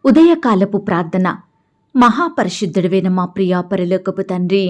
ఉదయకాలపు ప్రార్థన. మహాపరిశుద్ధుడైన మా ప్రియా పరలోకపు తండ్రి,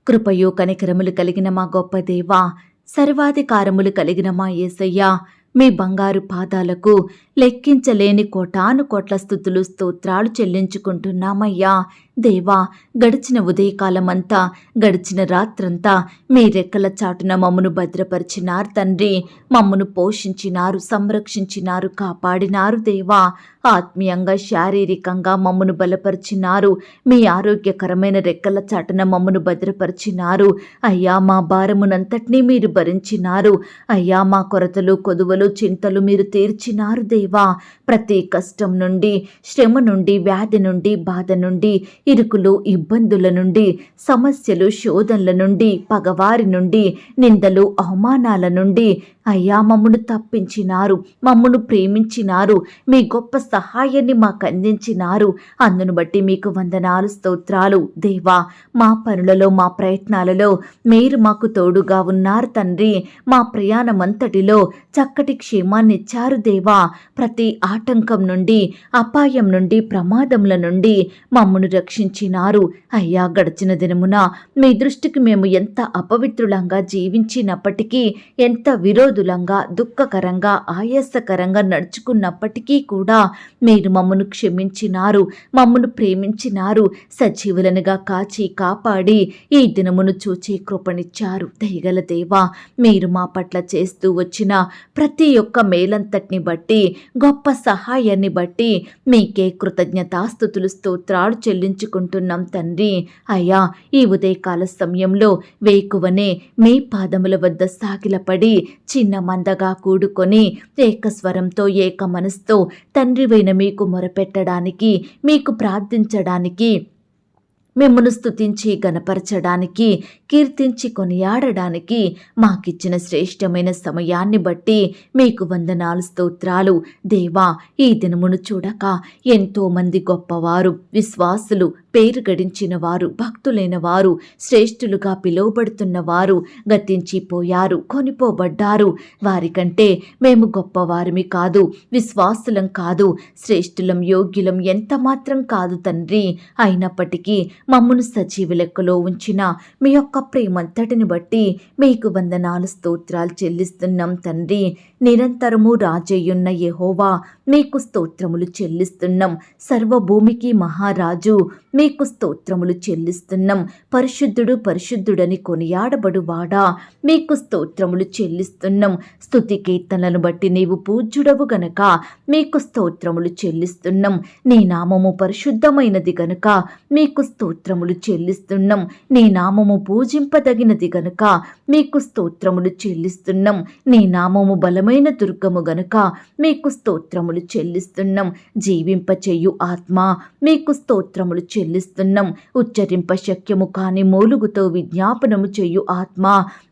కృపయు కనికరములు కలిగిన మా గొప్ప దేవా, సర్వాధికారములు కలిగిన మా యేసయ్యా, మీ బంగారు పాదాలకు లెక్కించలేని కోటాను కోట్ల స్తుతులు స్తోత్రాలు చెల్లించుకుంటున్నామయ్యా. దేవా, గడిచిన ఉదయకాలమంతా, గడిచిన రాత్రంతా మీ రెక్కల చాటున మమ్మను భద్రపరిచినారు తండ్రి. మమ్మను పోషించినారు, సంరక్షించినారు, కాపాడినారు దేవా. ఆత్మీయంగా, శారీరకంగా మమ్మను బలపరిచినారు. మీ ఆరోగ్యకరమైన రెక్కల చాటున మమ్మను భద్రపరిచినారు. అయ్యా, మా భారమునంతటినీ మీరు భరించినారు. అయ్యా, మా కొరతలు, కొదువలు, చింతలు మీరు తీర్చినారు దేవా. ప్రతి కష్టం నుండి, శ్రమ నుండి, వ్యాధి నుండి, బాధ నుండి, ఇరుకులు, ఇబ్బందుల నుండి, సమస్యలు, శోధనల నుండి, పగవారి నుండి, నిందలు, అవమానాల నుండి అయ్యా మమ్మను తప్పించినారు, మమ్మను ప్రేమించినారు. మీ గొప్ప సహాయాన్ని మాకు అందించినారు. అందును బట్టి మీకు వందనాలు, స్తోత్రాలు దేవా. మా పనులలో, మా ప్రయత్నాలలో మీరు మాకు తోడుగా ఉన్నారు తండ్రి. మా ప్రయాణమంతటిలో చక్కటి క్షేమాన్ని ఇచ్చారు దేవా. ప్రతి ఆటంకం నుండి, అపాయం నుండి, ప్రమాదముల నుండి మమ్మను రక్షించినారు. అయ్యా, గడిచిన దినమున మీ దృష్టికి మేము ఎంత అపవిత్రులంగా జీవించినప్పటికీ, ఎంత విరోధులంగా, దుఃఖకరంగా, ఆయాసకరంగా నడుచుకున్నప్పటికీ కూడా మీరు మమ్మను క్షమించినారు, మమ్మను ప్రేమించినారు. సజీవులనుగా కాచి కాపాడి ఈ దినమును చూచే కృపనిచ్చారు. దయగల దేవా, మీరు మా పట్ల చేస్తూ వచ్చిన ప్రతి ఒక్క మేలంతటిని బట్టి, గొప్ప సహాయాన్ని బట్టి మీకే కృతజ్ఞతాస్తుతులు, స్తోత్రాలు చెల్లించుకుంటున్నాం తండ్రి. అయ్యా, ఈ ఉదయకాల సమయంలో వేకువనే మీ పాదముల వద్ద సాగిలపడి చిన్న మందగా కూడుకొని ఏకస్వరంతో, ఏక మనసుతో తండ్రివైన మీకు మొరపెట్టడానికి, మీకు ప్రార్థించడానికి, మిమ్మను స్తుతించి గణపరచడానికి, కీర్తించి కొనియాడడానికి మాకిచ్చిన శ్రేష్టమైన సమయాన్ని బట్టి మీకు వందనాలు, స్తోత్రాలు దేవా. ఈ దినమును చూడక ఎంతోమంది గొప్పవారు, విశ్వాసులు, పేరు గడించిన వారు, భక్తులైన వారు, శ్రేష్ఠులుగా పిలువబడుతున్న వారు గతించిపోయారు, కొనిపోబడ్డారు. వారికంటే మేము గొప్పవారిమి కాదు, విశ్వాసులం కాదు, శ్రేష్ఠులం, యోగ్యులం ఎంత మాత్రం కాదు తండ్రి. అయినప్పటికీ మమ్మను సజీవ లెక్కలో ఉంచిన మీ యొక్క ప్రేమంతటిని బట్టి మీకు వందనాలు, స్తోత్రాలు చెల్లిస్తున్నాం తండ్రి. నిరంతరము రాజయ్యున్న యెహోవా, మీకు స్తోత్రములు చెల్లిస్తున్నాం. సర్వభూమికి మహారాజు, మీకు స్తోత్రములు చెల్లిస్తున్నాం. పరిశుద్ధుడు, పరిశుద్ధుడని కొనియాడబడువాడా, మీకు స్తోత్రములు చెల్లిస్తున్నాం. స్తుతి కీర్తనలను బట్టి నీవు పూజ్యుడవు గనక మీకు స్తోత్రములు చెల్లిస్తున్నాం. నీ నామము పరిశుద్ధమైనది గనుక మీకు స్తోత్రములు చెల్లిస్తున్నాం. నీ నామము పూజింపదగినది గనుక మీకు స్తోత్రములు చెల్లిస్తున్నాం. నీ నామము బలమైన దుర్గము గనుక మీకు స్తోత్రములు చెల్లిస్తున్నాం. జీవింపచేయు ఆత్మ, మీకు స్తోత్రములు చెల్లిస్తున్నాం. ఉచ్చరింప శక్యము కాని మూలుగుతో విజ్ఞాపనము చేయు ఆత్మ,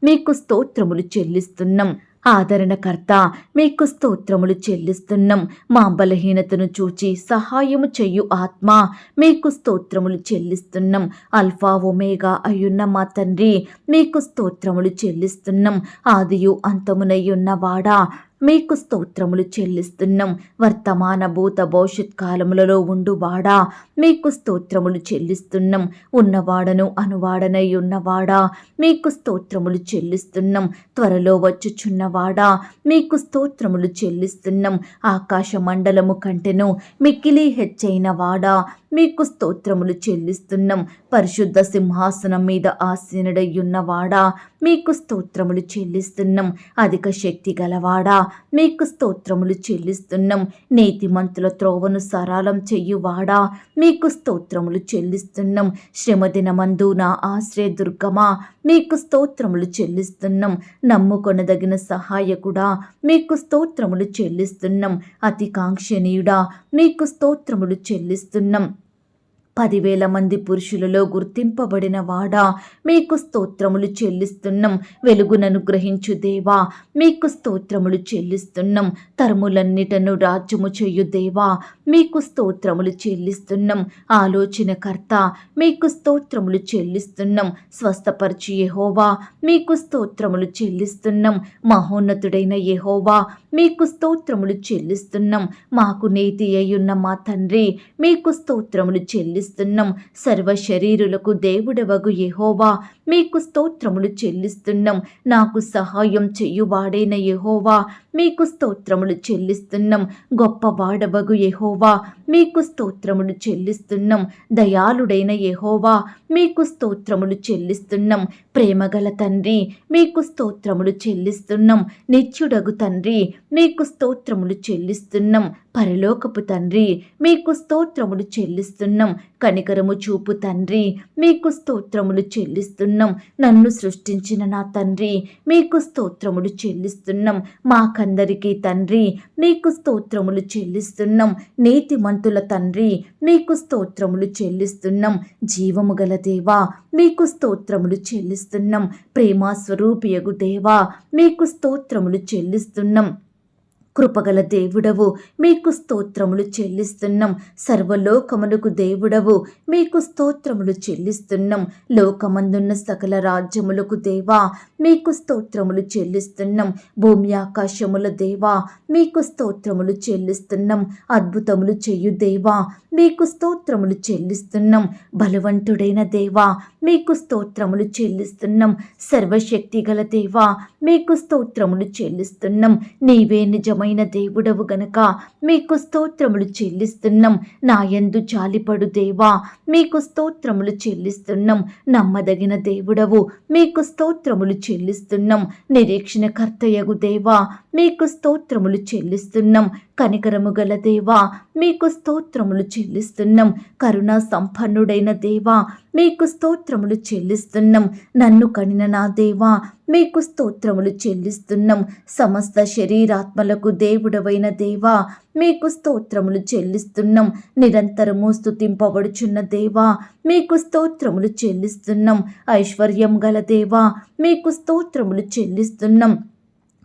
మీకు స్తోత్రములు చెల్లిస్తున్నాం. ఆదరణకర్త, మీకు స్తోత్రములు చెల్లిస్తున్నాం. మా బలహీనతను చూచి సహాయము చెయ్యు ఆత్మ, మీకు స్తోత్రములు చెల్లిస్తున్నాం. అల్ఫా ఒమేగా అయ్యున్న మా తండ్రి, మీకు స్తోత్రములు చెల్లిస్తున్నాం. ఆదియు అంతమునయ్యున్న వాడా, మీకు స్తోత్రములు చెల్లిస్తున్నాం. వర్తమాన భూత భవిష్యత్ కాలములలో ఉండువాడా, మీకు స్తోత్రములు చెల్లిస్తున్నాం. ఉన్నవాడను అనువాడనై ఉన్నవాడా, మీకు స్తోత్రములు చెల్లిస్తున్నాం. త్వరలో వచ్చుచున్నవాడా, మీకు స్తోత్రములు చెల్లిస్తున్నాం. ఆకాశ మండలము కంటెను మిక్కిలి హెచ్చైన వాడా, మీకు స్తోత్రములు చెల్లిస్తున్నాం. పరిశుద్ధ సింహాసనం మీద ఆసీనుడయ్యున్నవాడా, మీకు స్తోత్రములు చెల్లిస్తున్నాం. అధిక శక్తి గలవాడా, మీకు స్తోత్రములు చెల్లిస్తున్నాం. నీతిమంతుల త్రోవను సరళం చెయ్యువాడా, మీకు స్తోత్రములు చెల్లిస్తున్నాం. శ్రమదినమందు నా ఆశ్రయదుర్గమా, మీకు స్తోత్రములు చెల్లిస్తున్నాం. నమ్ముకొనదగిన సహాయకుడా, మీకు స్తోత్రములు చెల్లిస్తున్నాం. అతి కాంక్షణీయుడా, మీకు స్తోత్రములు చెల్లిస్తున్నాం. 10,000 మంది పురుషులలో గుర్తింపబడిన వాడా, మీకు స్తోత్రములు చెల్లిస్తున్నాం. వెలుగునను గ్రహించు దేవా, మీకు స్తోత్రములు చెల్లిస్తున్నాం. తరములన్నిటను రాజ్యము చేయు దేవా, మీకు స్తోత్రములు చెల్లిస్తున్నాం. ఆలోచనకర్త, మీకు స్తోత్రములు చెల్లిస్తున్నాం. స్వస్థపరచు యెహోవా, మీకు స్తోత్రములు చెల్లిస్తున్నాం. మహోన్నతుడైన యెహోవా, మీకు స్తోత్రములు చెల్లిస్తున్నాం. మాకు నీతి అయ్యున్న మా తండ్రి, మీకు స్తోత్రములు చెల్లిస్తున్నాం. సర్వ శరీరులకు దేవుడవగు యెహోవా, మీకు స్తోత్రములు చెల్లిస్తున్నాం. నాకు సహాయం చెయ్యువాడైన యెహోవా, మీకు స్తోత్రములు చెల్లిస్తున్నాం. గొప్పవాడవగు యెహోవా, మీకు స్తోత్రములు చెల్లిస్తున్నాం. దయాళుడైన యెహోవా, మీకు స్తోత్రములు చెల్లిస్తున్నాం. ప్రేమగల తండ్రి, మీకు స్తోత్రములు చెల్లిస్తున్నాం. నిత్యుడగు తండ్రి, మీకు స్తోత్రములు చెల్లిస్తున్నాం. పరలోకపు తండ్రి, మీకు స్తోత్రములు చెల్లిస్తున్నాం. కనికరము చూపు తండ్రి, మీకు స్తోత్రములు చెల్లిస్తున్నాం. నన్ను సృష్టించిన నా తండ్రి, మీకు స్తోత్రములు చెల్లిస్తున్నాం. మాకందరికీ తండ్రి, మీకు స్తోత్రములు చెల్లిస్తున్నాం. నీతిమంతుల తండ్రి, మీకు స్తోత్రములు చెల్లిస్తున్నాం. జీవము గల దేవా, మీకు స్తోత్రములు చెల్లిస్తున్నాం. ప్రేమ స్వరూపియగు దేవా, మీకు స్తోత్రములు చెల్లిస్తున్నాం. కృపగల దేవుడవు, మీకు స్తోత్రములు చెల్లిస్తున్నాం. సర్వలోకమునకు దేవుడవు, మీకు స్తోత్రములు చెల్లిస్తున్నాం. లోకమందున్న సకల రాజ్యములకు దేవా, మీకు స్తోత్రములు చెల్లిస్తున్నాం. భూమి ఆకాశముల దేవా, మీకు స్తోత్రములు చెల్లిస్తున్నాం. అద్భుతములు చెయ్యు దేవా, మీకు స్తోత్రములు చెల్లిస్తున్నాం. బలవంతుడైన దేవా, మీకు స్తోత్రములు చెల్లిస్తున్నాం. సర్వశక్తి గల దేవా, మీకు స్తోత్రములు చెల్లిస్తున్నాం. నీవే నిజమైన దేవుడవు గనక మీకు స్తోత్రములు చెల్లిస్తున్నాం. నాయందు జాలిపడు దేవా, మీకు స్తోత్రములు చెల్లిస్తున్నాం. నమ్మదగిన దేవుడవు, మీకు స్తోత్రములు చెల్లిస్తున్నాం. నిరీక్షణకర్తయగు దేవా, మీకు స్తోత్రములు చెల్లిస్తున్నాం. కనికరము గల దేవా, మీకు స్తోత్రములు చెల్లిస్తున్నాం. కరుణా సంపన్నుడైన దేవా, మీకు స్తోత్రములు చెల్లిస్తున్నాం. నన్ను కనిన నా దేవా, మీకు స్తోత్రములు చెల్లిస్తున్నాం. సమస్త శరీరాత్మలకు దేవుడవైన దేవా, మీకు స్తోత్రములు చెల్లిస్తున్నాం. నిరంతరము స్తుతింపబడుచున్న దేవా, మీకు స్తోత్రములు చెల్లిస్తున్నాం. ఐశ్వర్యం గల దేవా, మీకు స్తోత్రములు చెల్లిస్తున్నాం.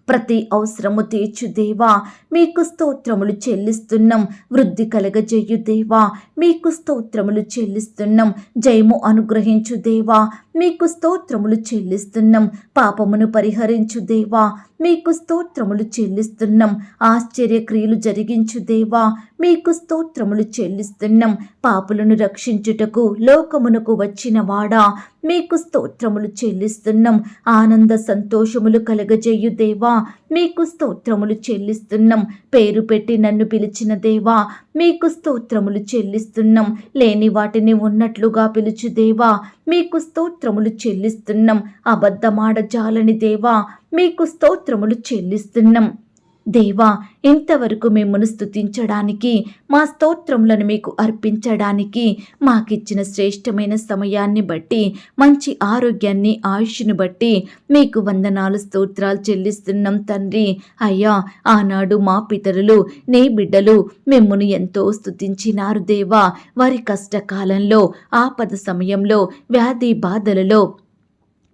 ప్రతి అవసరము తీర్చు దేవా, మీకు స్తోత్రములు చెల్లిస్తున్నాం. వృద్ధి కలగజేయు దేవా, మీకు స్తోత్రములు చెల్లిస్తున్నాం. జయము అనుగ్రహించు దేవా, మీకు స్తోత్రములు చెల్లిస్తున్నాం. పాపమును పరిహరించు దేవా, మీకు స్తోత్రములు చెల్లిస్తున్నాం. ఆశ్చర్యక్రియలు జరిగించు దేవా, మీకు స్తోత్రములు చెల్లిస్తున్నాం. పాపులను రక్షించుటకు లోకమునకు వచ్చిన వాడా, మీకు స్తోత్రములు చెల్లిస్తున్నాం. ఆనంద సంతోషములు కలగజేయు దేవా, మీకు స్తోత్రములు చెల్లిస్తున్నాం. పేరు పెట్టి నన్ను పిలిచిన దేవా, మీకు స్తోత్రములు చెల్లిస్తున్నాం. లేని వాటిని ఉన్నట్లుగా పిలుచు దేవా, మీకు స్తోత్రములు చెల్లిస్తున్నాం. అబద్ధమాడజాలని దేవా, మీకు స్తోత్రములు చెల్లిస్తున్నాం. దేవా, ఇంతవరకు మిమ్మల్ని స్తుతించడానికి, మా స్తోత్రములను మీకు అర్పించడానికి మాకిచ్చిన శ్రేష్టమైన సమయాన్ని బట్టి, మంచి ఆరోగ్యాన్ని, ఆయుష్ను బట్టి మీకు వందనాలు, స్తోత్రాలు చెల్లిస్తున్నాం తండ్రి. అయ్యా, ఆనాడు మా పితరులు, నీ బిడ్డలు మిమ్మును ఎంతో స్తుతించినారు దేవా. వారి కష్టకాలంలో, ఆపద సమయంలో, వ్యాధి బాధలలో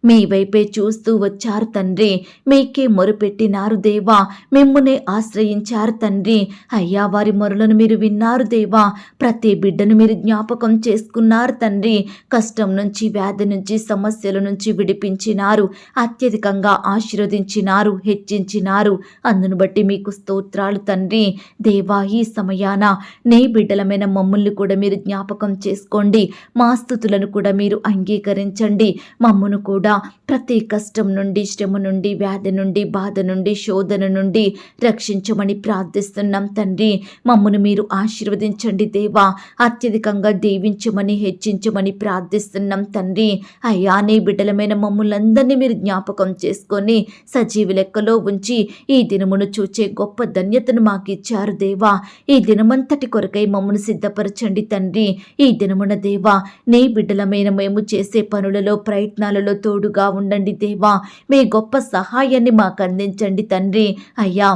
మీ వైపే చూస్తూ వచ్చారు తండ్రి. మీకే మొరుపెట్టినారు దేవా, మిమ్మునే ఆశ్రయించారు తండ్రి. అయ్యా, వారి మొరలను మీరు విన్నారు దేవా. ప్రతి బిడ్డను మీరు జ్ఞాపకం చేసుకున్నారు తండ్రి. కష్టం నుంచి, వ్యాధి నుంచి, సమస్యల నుంచి విడిపించినారు. అత్యధికంగా ఆశీర్వదించినారు, హెచ్చించినారు. అందును బట్టి మీకు స్తోత్రాలు తండ్రి. దేవా, ఈ సమయాన నీ బిడ్డలమైన మమ్మల్ని కూడా మీరు జ్ఞాపకం చేసుకోండి. మా స్తుతులను కూడా మీరు అంగీకరించండి. మమ్మను కూడా ప్రతి కష్టం నుండి, శ్రమ నుండి, వ్యాధి నుండి, బాధ నుండి, శోధన నుండి రక్షించమని ప్రార్థిస్తున్నాం తండ్రి. మమ్మను మీరు ఆశీర్వదించండి దేవా. అత్యధికంగా దీవించమని, హెచ్చించమని ప్రార్థిస్తున్నాం తండ్రి. అయ్యా, నీ బిడ్డలమైన మమ్మల్ందరినీ మీరు జ్ఞాపకం చేసుకొని సజీవ లెక్కలో ఉంచి ఈ దినమును చూచే గొప్ప ధన్యతను మాకు ఇచ్చారు దేవా. ఈ దినమంతటి కొరకై మమ్మను సిద్ధపరచండి తండ్రి. ఈ దినమున దేవా, నీ బిడ్డలమైన మేము చేసే పనులలో, ప్రయత్నాలలో తోడుగా ఉండండి దేవా. మీ గొప్ప సహాయాన్ని మాకు అందించండి తండ్రి. అయ్యా,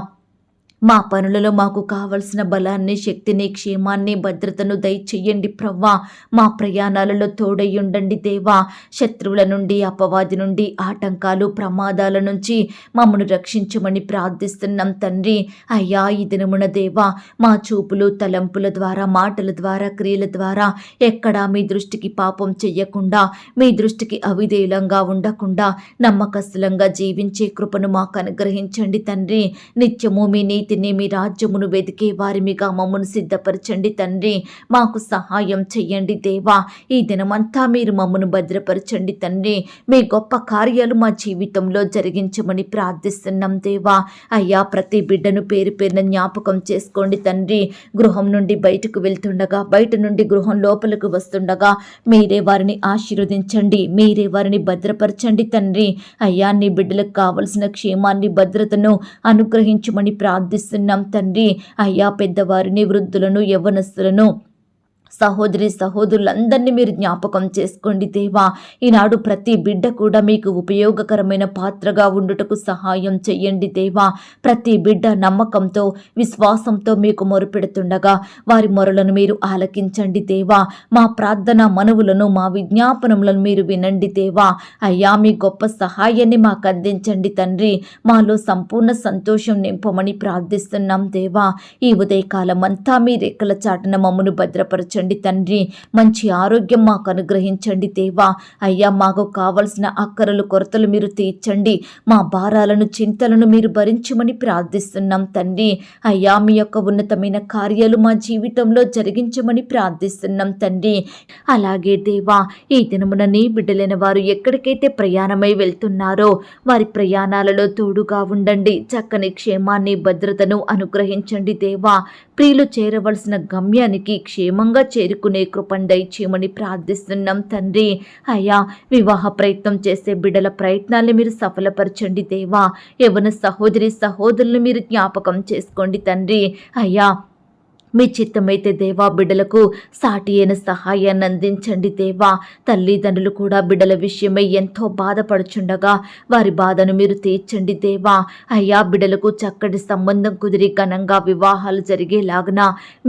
మా పనులలో మాకు కావలసిన బలాన్ని, శక్తిని, క్షేమాన్ని, భద్రతను దయచెయ్యండి ప్రవ్వా. మా ప్రయాణాలలో తోడయ్యుండండి దేవా. శత్రువుల నుండి, అపవాది నుండి, ఆటంకాలు, ప్రమాదాల నుంచి మమ్మను రక్షించమని ప్రార్థిస్తున్నాం తండ్రి. అయ్యా, ఈ దినమున దేవా, మా చూపులు, తలంపుల ద్వారా, మాటల ద్వారా, క్రియల ద్వారా ఎక్కడా మీ దృష్టికి పాపం చెయ్యకుండా, మీ దృష్టికి అవిధేయులంగా ఉండకుండా నమ్మకస్తులంగా జీవించే కృపను మాకు అనుగ్రహించండి తండ్రి. నిత్యము మీ నీతిని, మీ రాజ్యమును వెతికే వారిమిగా మమ్మను సిద్ధపరచండి తండ్రి. మాకు సహాయం చెయ్యండి దేవా. ఈ దినమంతా మీరు మమ్మను భద్రపరచండి తండ్రి. మీ గొప్ప కార్యాలు మా జీవితంలో జరిగించమని ప్రార్థిస్తున్నాం దేవా. అయ్యా, ప్రతి బిడ్డను పేరు పేరున జ్ఞాపకం చేసుకోండి తండ్రి. గృహం నుండి బయటకు వెళ్తుండగా, బయట నుండి గృహం లోపలికి వస్తుండగా మీరే వారిని ఆశీర్వదించండి, మీరే వారిని భద్రపరచండి తండ్రి. అయ్యా, నీ బిడ్డలకు కావలసిన క్షేమాన్ని, భద్రతను అనుగ్రహించమని ప్రార్థిస్తున్నాం తండ్రి. అయ్యా, పెద్దవారిని, వృద్ధులను, యవ్వనస్తులను, సహోదరి సహోదరులందరినీ మీరు జ్ఞాపకం చేసుకోండి దేవా. ఈనాడు ప్రతి బిడ్డ కూడా మీకు ఉపయోగకరమైన పాత్రగా ఉండుటకు సహాయం చెయ్యండి దేవా. ప్రతి బిడ్డ నమ్మకంతో, విశ్వాసంతో మీకు మొరుపెడుతుండగా వారి మొరలను మీరు ఆలకించండి దేవా. మా ప్రార్థన మనవులను, మా విజ్ఞాపనములను మీరు వినండి దేవా. అయ్యా, మీ గొప్ప సహాయాన్ని మాకు అందించండి తండ్రి. మాలో సంపూర్ణ సంతోషం నింపమని ప్రార్థిస్తున్నాం దేవా. ఈ ఉదయకాలం అంతా మీ రెక్కల చాటున మమ్మను భద్రపరచండి తండ్రి. మంచి ఆరోగ్యం మాకు అనుగ్రహించండి దేవా. అయ్యా, మాకు కావలసిన అక్కరలు, కొరతలు మీరు తీర్చండి. మా భారాలను, చింతలను మీరు భరించమని ప్రార్థిస్తున్నాం తండ్రి. అయ్యా, మీ యొక్క ఉన్నతమైన కార్యాలు మా జీవితంలో జరిగించమని ప్రార్థిస్తున్నాం తండ్రి. అలాగే దేవా, ఈ దినమున నీ బిడ్డలైన వారు ఎక్కడికైతే ప్రయాణమై వెళ్తున్నారో వారి ప్రయాణాలలో తోడుగా ఉండండి. చక్కని క్షేమాన్ని, భద్రతను అనుగ్రహించండి దేవా. ప్రియులు చేరవలసిన గమ్యానికి క్షేమంగా చేరుకునే కృపను దయచేయమని ప్రార్థిస్తున్నాం తండ్రి. అయ్యా, వివాహ ప్రయత్నం చేసే బిడ్డల ప్రయత్నాన్ని మీరు సఫలపరచండి దేవా. యవ్వన సహోదరి సహోదరులను మీరు జ్ఞాపకం చేసుకోండి తండ్రి. అయ్యా, మీ చిత్తమైతే దేవా బిడ్డలకు సాటి అయిన సహాయాన్ని అందించండి దేవా. తల్లిదండ్రులు కూడా బిడ్డల విషయమై ఎంతో బాధపడుచుండగా వారి బాధను మీరు తీర్చండి దేవా. అయ్యా, బిడ్డలకు చక్కటి సంబంధం కుదిరి ఘనంగా వివాహాలు జరిగేలాగున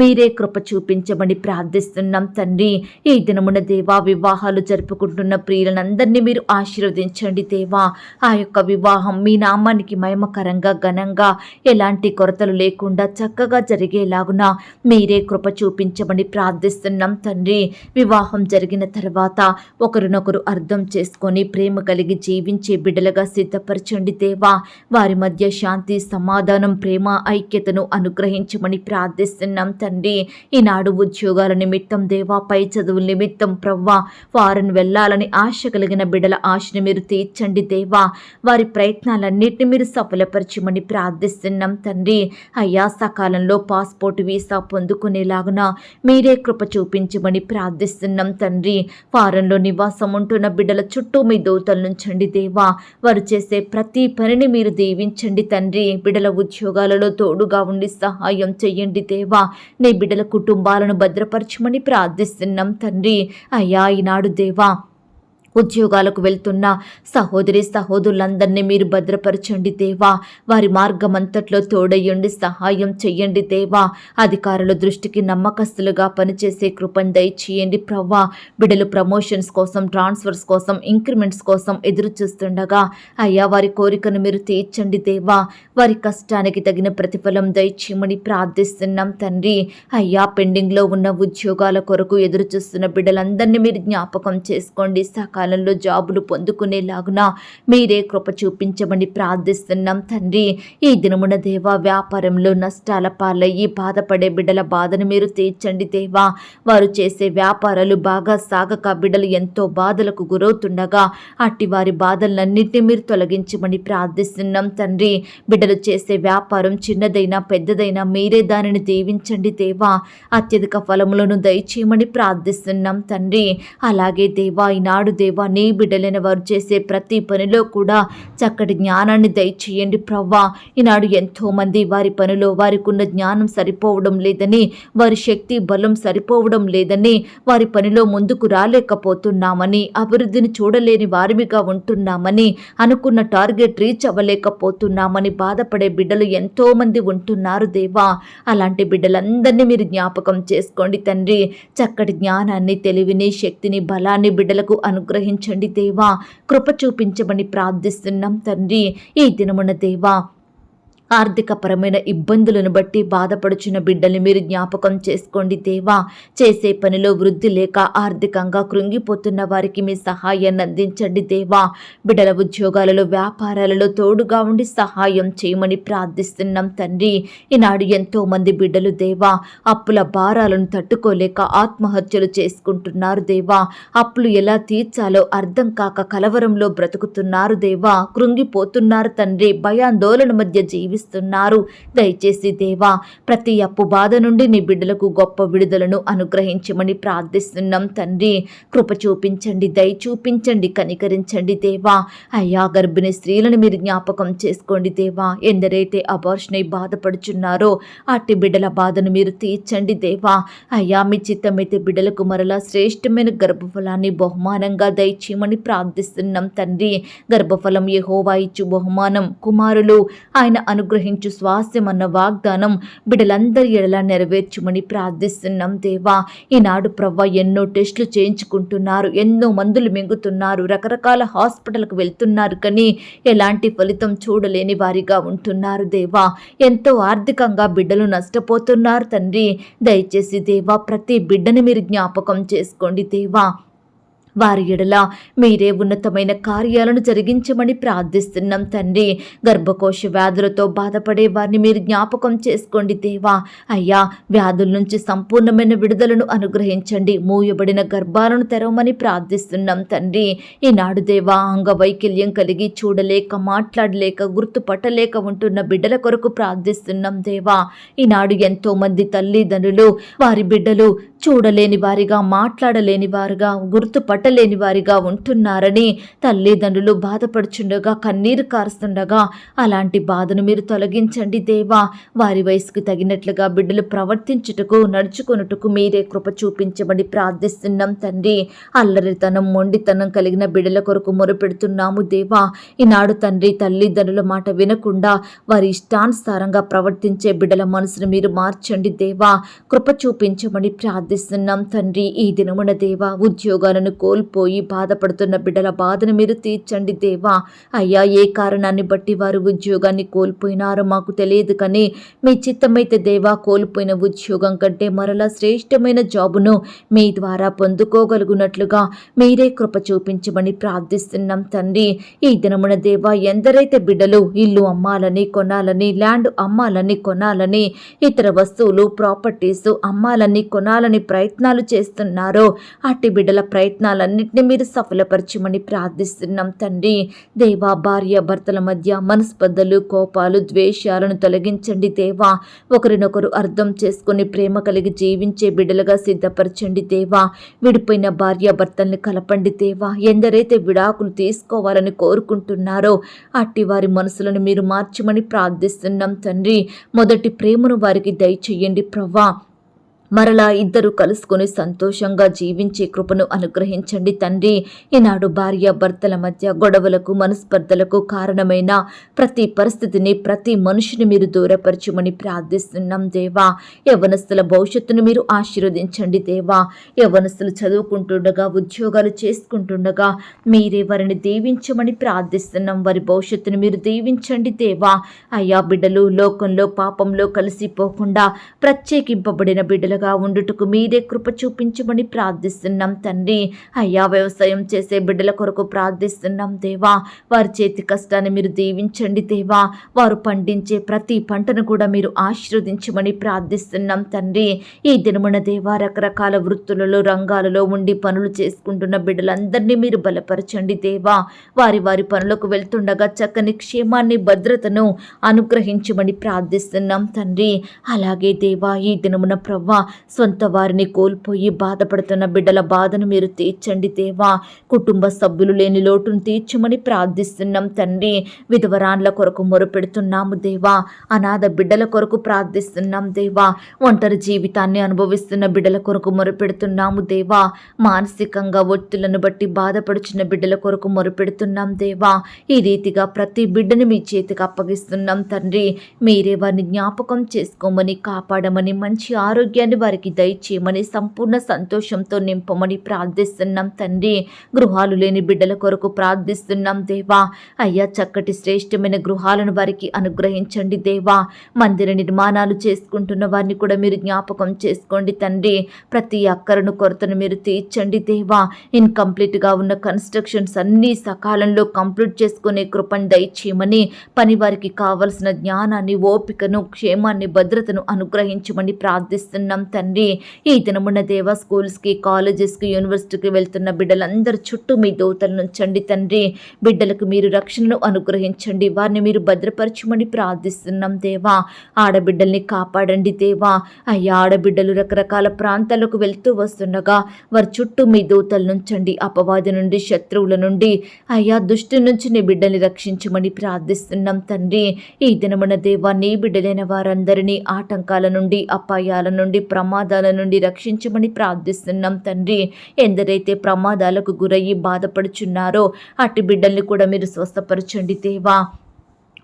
మీరే కృప చూపించమని ప్రార్థిస్తున్నాం తండ్రి. ఈ దినమున దేవా, వివాహాలు జరుపుకుంటున్న ప్రియులందరినీ మీరు ఆశీర్వదించండి దేవా. ఆ యొక్క వివాహం మీ నామానికి మహిమకరంగా, ఘనంగా, ఎలాంటి కొరతలు లేకుండా చక్కగా జరిగేలాగున మీరే కృప చూపించమని ప్రార్థిస్తున్నాం తండ్రి. వివాహం జరిగిన తర్వాత ఒకరినొకరు అర్థం చేసుకొని ప్రేమ కలిగి జీవించే బిడ్డలుగా సిద్ధపరచండి దేవా. వారి మధ్య శాంతి, సమాధానం, ప్రేమ, ఐక్యతను అనుగ్రహించమని ప్రార్థిస్తున్నాం తండ్రి. ఈనాడు ఉద్యోగాల నిమిత్తం దేవా, పై చదువుల నిమిత్తం ప్రవ్వా, వారిని వెళ్ళాలని ఆశ కలిగిన బిడ్డల ఆశను మీరు తీర్చండి దేవా. వారి ప్రయత్నాలన్నింటినీ మీరు సఫలపరచమని ప్రార్థిస్తున్నాం తండ్రి. అయ్యా, సకాలంలో పాస్పోర్ట్, వీసా పొందుకునేలాగున మీరే కృప చూపించమని ప్రార్థిస్తున్నాం తండ్రి. ఫారెన్లో నివాసం ఉంటున్న బిడ్డల చుట్టూ మీ దూతలు నుంచండి దేవా. వారు చేసే ప్రతి పనిని మీరు దీవించండి తండ్రి. బిడ్డల ఉద్యోగాలలో తోడుగా ఉండి సహాయం చెయ్యండి దేవా. నీ బిడ్డల కుటుంబాలను భద్రపరచమని ప్రార్థిస్తున్నాం తండ్రి. అయ్యా, ఈనాడు దేవా, ఉద్యోగాలకు వెళ్తున్న సహోదరి సహోదరులందరినీ మీరు భద్రపరచండి దేవా. వారి మార్గమంతట్లో తోడయ్యండి, సహాయం చెయ్యండి దేవా. అధికారుల దృష్టికి నమ్మకస్తులుగా పనిచేసే కృపను దయచేయండి ప్రవ్వా. బిడ్డలు ప్రమోషన్స్ కోసం, ట్రాన్స్ఫర్స్ కోసం, ఇంక్రిమెంట్స్ కోసం ఎదురు చూస్తుండగా అయ్యా, వారి కోరికను మీరు తీర్చండి దేవా. వారి కష్టానికి తగిన ప్రతిఫలం దయచేయమని ప్రార్థిస్తున్నాం తండ్రి. అయ్యా, పెండింగ్లో ఉన్న ఉద్యోగాల కొరకు ఎదురు చూస్తున్న బిడ్డలందరినీ మీరు జ్ఞాపకం చేసుకోండి. కాలంలో జాబులు పొందుకునేలాగున మీరే కృప చూపించమని ప్రార్థిస్తున్నాం తండ్రి. ఈ దినమున దేవా, వ్యాపారంలో నష్టాల పాలయ్యి బాధపడే బిడ్డల బాధను మీరు తీర్చండి దేవా. వారు చేసే వ్యాపారాలు బాగా సాగక బిడ్డలు ఎంతో బాధలకు గురవుతుండగా అట్టి వారి బాధలన్నింటినీ మీరు తొలగించమని ప్రార్థిస్తున్నాం తండ్రి. బిడ్డలు చేసే వ్యాపారం చిన్నదైనా పెద్దదైనా మీరే దానిని దీవించండి దేవా. అత్యధిక ఫలములను దయచేయమని ప్రార్థిస్తున్నాం తండ్రి. అలాగే దేవా, ఈనాడు దేవా, దేవా, నీ బిడ్డలైన వారు చేసే ప్రతి పనిలో కూడా చక్కటి జ్ఞానాన్ని దయచేయండి ప్రవ్వా. ఈనాడు ఎంతోమంది వారి పనిలో వారికి ఉన్న జ్ఞానం సరిపోవడం లేదని, వారి శక్తి బలం సరిపోవడం లేదని, వారి పనిలో ముందుకు రాలేకపోతున్నామని, అభివృద్ధిని చూడలేని వారిగా ఉంటున్నామని, అనుకున్న టార్గెట్ రీచ్ అవ్వలేకపోతున్నామని బాధపడే బిడ్డలు ఎంతో మంది ఉంటున్నారు దేవా. అలాంటి బిడ్డలందరినీ మీరు జ్ఞాపకం చేసుకోండి తండ్రి. చక్కటి జ్ఞానాన్ని, తెలివిని, శక్తిని, బలాన్ని బిడ్డలకు అనుగ్రహించండి దేవా. కృప చూపించమని ప్రార్థిస్తున్నాం తండ్రి. ఈ దినమున దేవా, ఆర్థికపరమైన ఇబ్బందులను బట్టి బాధపడుచున్న బిడ్డల్ని మీరు జ్ఞాపకం చేసుకోండి దేవా. చేసే పనిలో వృద్ధి లేక ఆర్థికంగా కృంగిపోతున్న వారికి మీ సహాయాన్ని అందించండి దేవా. బిడ్డల ఉద్యోగాలలో, వ్యాపారాలలో తోడుగా ఉండి సహాయం చేయమని ప్రార్థిస్తున్నాం తండ్రి. ఈనాడు ఎంతో మంది బిడ్డలు దేవా అప్పుల భారాలను తట్టుకోలేక ఆత్మహత్యలు చేసుకుంటున్నారు దేవా. అప్పులు ఎలా తీర్చాలో అర్థం కాక కలవరంలో బ్రతుకుతున్నారు దేవా. కృంగిపోతున్నారు తండ్రి. భయాందోళన మధ్య జీవిస్తున్నారు. దయచేసి దేవా, ప్రతి అప్పు బాధ నుండి నీ బిడ్డలకు గొప్ప విడుదలను అనుగ్రహించమని ప్రార్థిస్తున్నాం తండ్రి. కృప చూపించండి, దయ చూపించండి, కనికరించండి దేవా. అయ్యా, గర్భిణీ స్త్రీలను మీరు జ్ఞాపకం చేసుకోండి దేవా. ఎందరైతే అబార్షన్ అయి బాధపడుచున్నారో అట్టి బిడ్డల బాధను మీరు తీర్చండి దేవా. అయ్యా, మీ చిత్తమైతే బిడ్డలకు మరలా శ్రేష్టమైన గర్భఫలాన్ని బహుమానంగా దయచేయమని ప్రార్థిస్తున్నాం తండ్రి. గర్భఫలం యెహోవా ఇచ్చు బహుమానం. కుమారులు ఆయన అనుగ్రహించు స్వాస్థ్యం అన్న వాగ్దానం బిడ్డలందరి ఎడలా నెరవేర్చుమని ప్రార్థిస్తున్నాం దేవా. ఈనాడు ప్రవ్వ ఎన్నో టెస్టులు చేయించుకుంటున్నారు, ఎన్నో మందులు మింగుతున్నారు, రకరకాల హాస్పిటల్కి వెళ్తున్నారు, కానీ ఎలాంటి ఫలితం చూడలేని వారిగా ఉంటున్నారు దేవా. ఎంతో ఆర్థికంగా బిడ్డలు నష్టపోతున్నారు తండ్రి. దయచేసి దేవా, ప్రతి బిడ్డని మీరు జ్ఞాపకం చేసుకోండి దేవా. వారి ఎడల మీరే ఉన్నతమైన కార్యాలను జరిగించమని ప్రార్థిస్తున్నాం తండ్రి. గర్భకోశ వ్యాధులతో బాధపడే వారిని మీరు జ్ఞాపకం చేసుకోండి దేవా. అయ్యా, వ్యాధుల నుంచి సంపూర్ణమైన విడుదలను అనుగ్రహించండి. మూయబడిన గర్భాలను తెరవమని ప్రార్థిస్తున్నాం తండ్రి. ఈనాడు దేవా, అంగవైకల్యం కలిగి చూడలేక, మాట్లాడలేక, గుర్తుపట్టలేక ఉంటున్న బిడ్డల కొరకు ప్రార్థిస్తున్నాం దేవా. ఈనాడు ఎంతో మంది తల్లిదండ్రులు వారి బిడ్డలు చూడలేని వారిగా, మాట్లాడలేని వారుగా, గుర్తుపట్టలేని వారిగా ఉంటున్నారని తల్లిదండ్రులు బాధపడుచుండగా, కన్నీరు కారుస్తుండగా అలాంటి బాధను మీరు తొలగించండి దేవా. వారి వయసుకు తగినట్లుగా బిడ్డలు ప్రవర్తించుటకు, నడుచుకొనుటకు మీరే కృప చూపించమని ప్రార్థిస్తున్నాం తండ్రి. అల్లరితనం, మొండితనం కలిగిన బిడ్డల కొరకు మొరపెడుతున్నాము దేవా. ఈనాడు తండ్రి, తల్లిదండ్రుల మాట వినకుండా వారి ఇష్టానుసారంగా ప్రవర్తించే బిడ్డల మనసును మీరు మార్చండి దేవా. కృప చూపించమని ప్రార్థిస్తున్నాం తండ్రి. ఈ దినమున దేవా, ఉద్యోగాలను కోల్పోయి బాధపడుతున్న బిడ్డల బాధను మీరు తీర్చండి దేవా. అయ్యా, ఏ కారణాన్ని బట్టి వారు ఉద్యోగాన్ని కోల్పోయినారో మాకు తెలియదు, కానీ మీ చిత్తమైతే దేవా, కోల్పోయిన ఉద్యోగం కంటే మరలా శ్రేష్టమైన జాబును మీ ద్వారా పొందుకోగలుగునట్లుగా మీరే కృప చూపించమని ప్రార్థిస్తున్నాం తండ్రి. ఈ దినమున దేవా, ఎందరైతే బిడ్డలు ఇల్లు అమ్మాలని, కొనాలని, ల్యాండ్ అమ్మాలని, కొనాలని, ఇతర వస్తువులు, ప్రాపర్టీస్ అమ్మాలని, కొనాలని ప్రయత్నాలు చేస్తున్నారో అట్టి బిడ్డల ప్రయత్నాలన్నింటినీ మీరు సఫలపరచమని ప్రార్థిస్తున్నాం తండ్రి. దేవా, భార్య భర్తల మధ్య మనస్పర్ధలు, కోపాలు, ద్వేషాలను తొలగించండి దేవా. ఒకరినొకరు అర్థం చేసుకుని ప్రేమ కలిగి జీవించే బిడ్డలుగా సిద్ధపరచండి దేవా. విడిపోయిన భార్య భర్తల్ని కలపండి దేవా. ఎందరైతే విడాకులు తీసుకోవాలని కోరుకుంటున్నారో అట్టి వారి మనసులను మీరు మార్చమని ప్రార్థిస్తున్నాం తండ్రి. మొదటి ప్రేమను వారికి దయచేయండి ప్రవ్వా. మరలా ఇద్దరు కలుసుకొని సంతోషంగా జీవించే కృపను అనుగ్రహించండి తండ్రి. ఈనాడు భార్య భర్తల మధ్య గొడవలకు, మనస్పర్ధలకు కారణమైన ప్రతి పరిస్థితిని, ప్రతి మనిషిని మీరు దూరపరచమని ప్రార్థిస్తున్నాం దేవా. యవ్వనస్తుల భవిష్యత్తును మీరు ఆశీర్వదించండి దేవా. యవ్వనస్తులు చదువుకుంటుండగా, ఉద్యోగాలు చేసుకుంటుండగా మీరే వారిని దీవించమని ప్రార్థిస్తున్నాం. వారి భవిష్యత్తును మీరు దీవించండి దేవా. అయ్యా, బిడ్డలు లోకంలో, పాపంలో కలిసిపోకుండా ప్రత్యేకింపబడిన బిడ్డలు ఉండుటకు మీరే కృప చూపించమని ప్రార్థిస్తున్నాం తండ్రి. అయ్యా, వ్యవసాయం చేసే బిడ్డల కొరకు ప్రార్థిస్తున్నాం దేవా. వారి చేతి కష్టాన్ని మీరు దీవించండి దేవా. వారు పండించే ప్రతి పంటను కూడా మీరు ఆశీర్వదించమని ప్రార్థిస్తున్నాం తండ్రి. ఈ దినమున దేవా, రకరకాల వృత్తులలో, రంగాలలో ఉండి పనులు చేసుకుంటున్న బిడ్డలందరినీ మీరు బలపరచండి దేవా. వారి వారి పనులకు వెళ్తుండగా చక్కని క్షేమాన్ని, భద్రతను అనుగ్రహించమని ప్రార్థిస్తున్నాం తండ్రి. అలాగే దేవా, ఈ దినమున ప్రవ్వా, సొంత వారిని కోల్పోయి బాధపడుతున్న బిడ్డల బాధను మీరు తీర్చండి దేవా. కుటుంబ సభ్యులు లేని లోటును తీర్చమని ప్రార్థిస్తున్నాం తండ్రి. విధవరాన్ల కొరకు మొరుపెడుతున్నాము దేవా. అనాథ బిడ్డల కొరకు ప్రార్థిస్తున్నాం దేవా. ఒంటరి జీవితాన్ని అనుభవిస్తున్న బిడ్డల కొరకు మొరుపెడుతున్నాము దేవా. మానసికంగా ఒత్తిళ్లను బట్టి బాధపడుచున్న బిడ్డల కొరకు మొరుపెడుతున్నాం దేవా. ఈ రీతిగా ప్రతి బిడ్డను మీ చేతికి అప్పగిస్తున్నాం తండ్రి. మీరే వారిని జ్ఞాపకం చేసుకోమని, కాపాడమని, మంచి ఆరోగ్యాన్ని వారికి దయచేయమని, సంపూర్ణ సంతోషంతో నింపమని ప్రార్థిస్తున్నాం తండ్రి. గృహాలు లేని బిడ్డల కొరకు ప్రార్థిస్తున్నాం దేవా. అయ్యా, చక్కటి శ్రేష్టమైన గృహాలను వారికి అనుగ్రహించండి దేవా. మందిర నిర్మాణాలు చేసుకుంటున్న వారిని కూడా మీరు జ్ఞాపకం చేసుకోండి తండ్రి. ప్రతి అక్కరను కొరతను మీరు తీర్చండి దేవా. ఇన్కంప్లీట్గా ఉన్న కన్స్ట్రక్షన్స్ అన్నీ సకాలంలో కంప్లీట్ చేసుకునే కృపను దయచేయమని, పని వారికి కావలసిన జ్ఞానాన్ని, ఓపికను, క్షేమాన్ని, భద్రతను అనుగ్రహించమని ప్రార్థిస్తున్నాం తండ్రి. ఈ దినమున దేవా, స్కూల్స్కి, కాలేజెస్కి, యూనివర్సిటీకి వెళ్తున్న బిడ్డలందరి చుట్టూ మీ దూతలను ఉంచండి తండ్రి. బిడ్డలకు మీరు రక్షణను అనుగ్రహించండి. వారిని మీరు భద్రపరచమని ప్రార్థిస్తున్నాం దేవా. ఆడబిడ్డల్ని కాపాడండి దేవా. అయ్యా, ఆడబిడ్డలు రకరకాల ప్రాంతాలకు వెళ్తూ వస్తుండగా వారి చుట్టూ మీ దూతలను ఉంచండి. అపవాది నుండి, శత్రువుల నుండి, అయ్యా, దుష్టు నుంచి నీ బిడ్డల్ని రక్షించమని ప్రార్థిస్తున్నాం తండ్రి. ఈ దినమున దేవా, నీ బిడ్డలైన వారందరినీ ఆటంకాల నుండి, అపాయాల నుండి, ప్రమాదాల నుండి రక్షించమని ప్రార్థిస్తున్నాం తండ్రి. ఎందరైతే ప్రమాదాలకు గురయ్యి బాధపడుచున్నారో అట్టి బిడ్డల్ని కూడా మీరు స్వస్థపరచండి దేవా.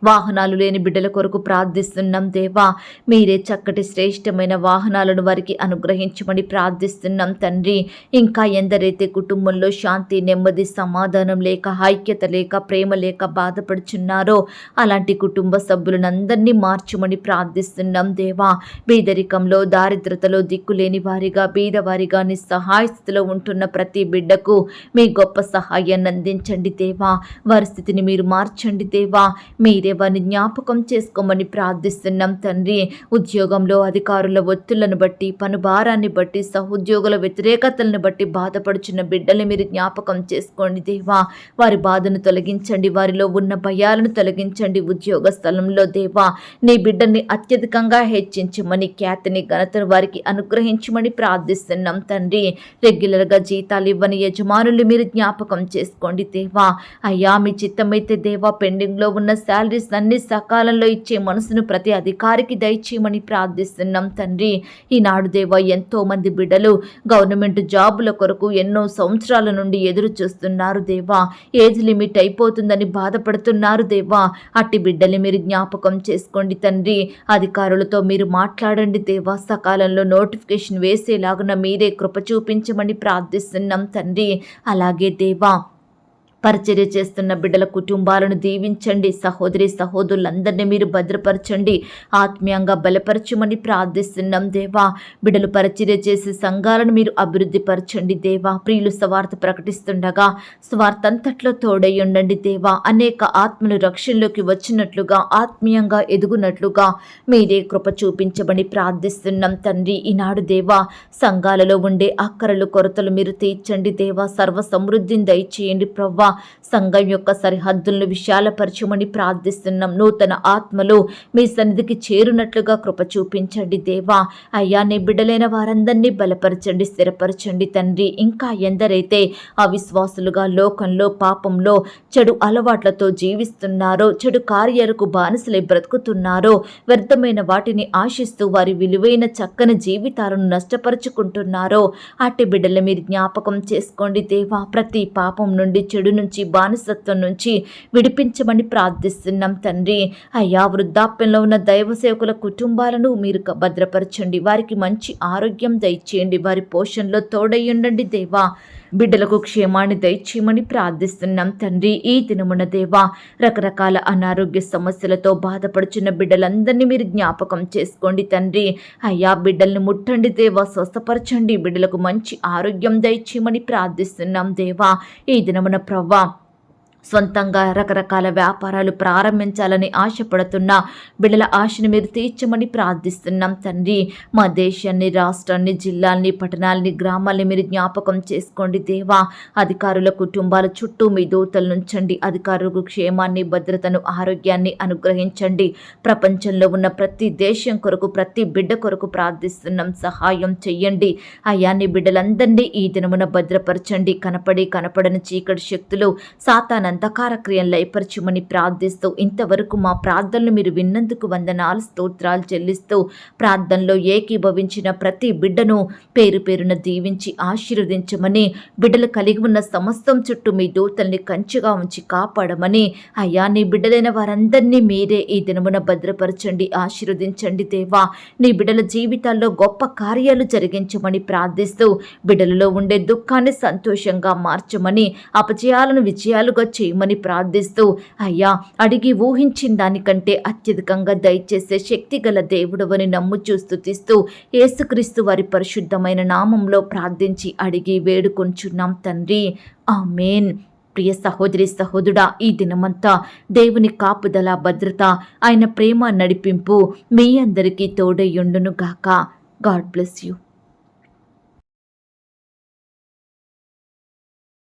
వాహనాలు లేని బిడ్డల కొరకు ప్రార్థిస్తున్నాం దేవా. మీరే చక్కటి శ్రేష్టమైన వాహనాలను వారికి అనుగ్రహించమని ప్రార్థిస్తున్నాం తండ్రి. ఇంకా ఎందరైతే కుటుంబంలో శాంతి, నెమ్మది, సమాధానం లేక, ఐక్యత లేక, ప్రేమ లేక బాధపడుచున్నారో అలాంటి కుటుంబ సభ్యులందరినీ మార్చమని ప్రార్థిస్తున్నాం దేవా. బీదరికంలో, దారిద్రతలో దిక్కులేని వారిగా, బీదవారిగా, నిస్సహాయ స్థితిలో ఉంటున్న ప్రతి బిడ్డకు మీ గొప్ప సహాయాన్ని అందించండి దేవా. వారి స్థితిని మీరు మార్చండి దేవా. మీరే వారిని జ్ఞాపకం చేసుకోమని ప్రార్థిస్తున్నాం తండ్రి. ఉద్యోగంలో అధికారుల ఒత్తిళ్లను బట్టి, పనుభారాన్ని బట్టి, సహోద్యోగుల వ్యతిరేకతలను బట్టి బాధపడుచున్న బిడ్డల్ని మీరు జ్ఞాపకం చేసుకోండి దేవా. వారి బాధను తొలగించండి. వారిలో ఉన్న భయాలను తొలగించండి. ఉద్యోగ స్థలంలో దేవా, నీ బిడ్డల్ని అత్యధికంగా హెచ్చించమని, ఖ్యాతిని, ఘనతను వారికి అనుగ్రహించమని ప్రార్థిస్తున్నాం తండ్రి. రెగ్యులర్గా జీతాలు ఇవ్వని యజమానులు మీరు జ్ఞాపకం చేసుకోండి దేవా. అయ్యా, మీ చిత్తమైతే దేవా, పెండింగ్లో ఉన్న శాలరీ అన్ని సకాలంలో ఇచ్చే మనసును ప్రతి అధికారికి దయచేయమని ప్రార్థిస్తున్నాం తండ్రి. ఈనాడు దేవా, ఎంతో మంది బిడ్డలు గవర్నమెంట్ జాబుల కొరకు ఎన్నో సంవత్సరాల నుండి ఎదురు చూస్తున్నారు దేవా. ఏజ్ లిమిట్ అయిపోతుందని బాధపడుతున్నారు దేవా. అట్టి బిడ్డల్ని మీరు జ్ఞాపకం చేసుకోండి తండ్రి. అధికారులతో మీరు మాట్లాడండి దేవా. సకాలంలో నోటిఫికేషన్ వేసేలాగున మీరే కృప చూపించమని ప్రార్థిస్తున్నాం తండ్రి. అలాగే దేవా, పరిచర్య చేస్తున్న బిడ్డల కుటుంబాలను దీవించండి. సహోదరి సహోదరులందరినీ మీరు భద్రపరచండి, ఆత్మీయంగా బలపరచమని ప్రార్థిస్తున్నాం దేవా. బిడ్డలు పరిచర్య చేసే సంఘాలను మీరు అభివృద్ధి పరచండి దేవా. ప్రియులు స్వార్థ ప్రకటిస్తుండగా స్వార్థంతట్లో తోడై ఉండండి దేవా. అనేక ఆత్మలు రక్షణలోకి వచ్చినట్లుగా, ఆత్మీయంగా ఎదుగునట్లుగా మీరే కృప చూపించమని ప్రార్థిస్తున్నాం తండ్రి. ఈనాడు దేవా, సంఘాలలో ఉండే అక్కరలు, కొరతలు మీరు తీర్చండి దేవా. సర్వ సమృద్ధిని దయచేయండి ప్రవ్వా. సంఘం యొక్క సరిహద్దులను విశాలపరచమని ప్రార్థిస్తున్నాం. నూతన ఆత్మలు మీ సన్నిధికి చేరునట్లుగా కృప చూపించండి దేవా. అయ్యా, నీ బిడ్డలైన వారందరినీ బలపరచండి, స్థిరపరచండి తండ్రి. ఇంకా ఎందరైతే అవిశ్వాసులుగా లోకంలో, పాపంలో, చెడు అలవాట్లతో జీవిస్తున్నారో, చెడు కార్యాలకు బానిసలై బ్రతుకుతున్నారో, వ్యర్థమైన వాటిని ఆశిస్తూ వారి విలువైన చక్కని జీవితాలను నష్టపరుచుకుంటున్నారో అట్టి బిడ్డలు మీరు జ్ఞాపకం చేసుకోండి దేవా. ప్రతి పాపం నుండి, చెడు నుంచి, బానిసత్వం నుంచి విడిపించమని ప్రార్థిస్తున్నాం తండ్రి. అయ్యా, వృద్ధాప్యంలో ఉన్న దైవ సేవకుల కుటుంబాలను మీరు భద్రపరచండి. వారికి మంచి ఆరోగ్యం దయచేయండి. వారి పోషణలో తోడయ్యుండండి దేవా. బిడ్డలకు క్షేమాన్ని దయచేయమని ప్రార్థిస్తున్నాం తండ్రి. ఈ దినమున దేవా, రకరకాల అనారోగ్య సమస్యలతో బాధపడుచున్న బిడ్డలందరినీ మీరు జ్ఞాపకం చేసుకోండి తండ్రి. అయ్యా, బిడ్డల్ని ముట్టండి దేవా, స్వస్థపరచండి. బిడ్డలకు మంచి ఆరోగ్యం దయచేయమని ప్రార్థిస్తున్నాం దేవా. ఈ దినమున ప్రవ్వా, సొంతంగా రకరకాల వ్యాపారాలు ప్రారంభించాలని ఆశపడుతున్న బిడ్డల ఆశను మీరు తీర్చమని ప్రార్థిస్తున్నాం తండ్రి. మా దేశాన్ని, రాష్ట్రాన్ని, జిల్లాల్ని, పట్టణాలని, గ్రామాల్ని మీరు జ్ఞాపకం చేసుకోండి దేవా. అధికారుల కుటుంబాల చుట్టూ మీ దూతలు నుంచండి. అధికారులకు క్షేమాన్ని, భద్రతను, ఆరోగ్యాన్ని అనుగ్రహించండి. ప్రపంచంలో ఉన్న ప్రతి దేశం కొరకు, ప్రతి బిడ్డ కొరకు ప్రార్థిస్తున్నాం. సహాయం చెయ్యండి అయ్యా. నీ బిడ్డలందరినీ ఈ దినమున భద్రపరచండి. కనపడని చీకటి శక్తులు, సాతానందకార క్రియలు లయపరచుమని ప్రార్థిస్తూ, ఇంతవరకు మా ప్రార్థనలు మీరు విన్నందుకు వందనాలు, స్తోత్రాలు చెల్లిస్తూ, ప్రార్థనలో ఏకీభవించిన ప్రతి బిడ్డను పేరు పేరున దీవించి ఆశీర్వదించమని, బిడ్డలు కలిగి ఉన్న సమస్తం చుట్టూ మీ దూతల్ని కంచుగా ఉంచి కాపాడమని అయ్యా. నీ బిడ్డలైన వారందరినీ మీరే ఈ దినమున భద్రపరచండి, ఆశీర్వదించండి దేవా. నీ బిడ్డల జీవితాల్లో గొప్ప కార్యాలు జరిగించమని ప్రార్థిస్తూ, బిడ్డలలో ఉండే దుఃఖాన్ని సంతోషంగా మార్చమని, అపజయాలను విజయాలుగా చేయమని ప్రార్థిస్తూ అయ్యా, అడిగి ఊహించిన దానికంటే అత్యధికంగా దయచేసే శక్తిగల దేవుడవని నమ్ముచూ స్తుతిస్తూ యేసుక్రీస్తు వారి పరిశుద్ధమైన నామంలో ప్రార్థించి అడిగి వేడుకొంచున్నాం తండ్రి. ఆమేన్. ప్రియ సహోదరి సహోదరుడా, ఈ దినమంతా దేవుని కాపుదల, భద్రత, ఆయన ప్రేమ, నడిపింపు మీ అందరికీ తోడయ్యుండును గాక. God bless you.